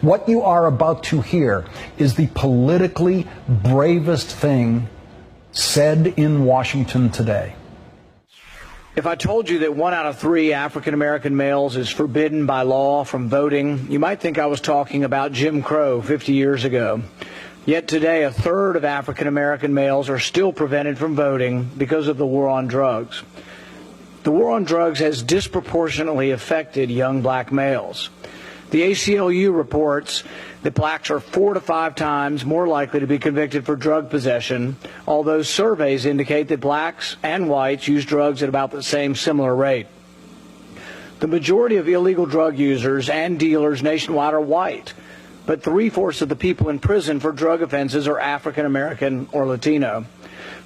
What you are about to hear is the politically bravest thing said in Washington today. If I told you that 1 out of 3 African-American males is forbidden by law from voting, you might think I was talking about Jim Crow 50 years ago. Yet today, 1/3 of African-American males are still prevented from voting because of the war on drugs. The war on drugs has disproportionately affected young black males. The ACLU reports that blacks are 4 to 5 times more likely to be convicted for drug possession, although surveys indicate that blacks and whites use drugs at about the same similar rate. The majority of illegal drug users and dealers nationwide are white, but 3/4 of the people in prison for drug offenses are African American or Latino.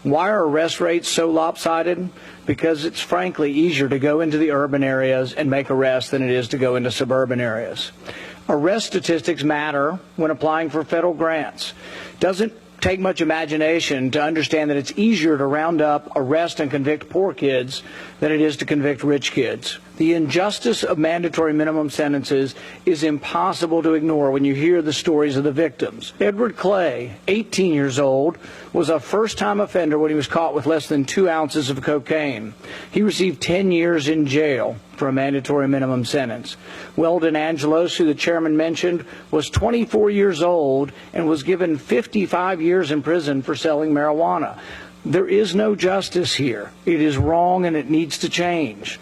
Why are arrest rates so lopsided? Because it's frankly easier to go into the urban areas and make arrests than it is to go into suburban areas. Arrest statistics matter when applying for federal grants. Doesn't take much imagination to understand that it's easier to round up, arrest, and convict poor kids than it is to convict rich kids. The injustice of mandatory minimum sentences is impossible to ignore when you hear the stories of the victims. Edward Clay, 18 years old, was a first-time offender when he was caught with less than 2 ounces of cocaine. He received 10 years in jail for a mandatory minimum sentence. Weldon Angelos, who the chairman mentioned, was 24 years old and was given 55 years in prison for selling marijuana. There is no justice here. It is wrong and it needs to change.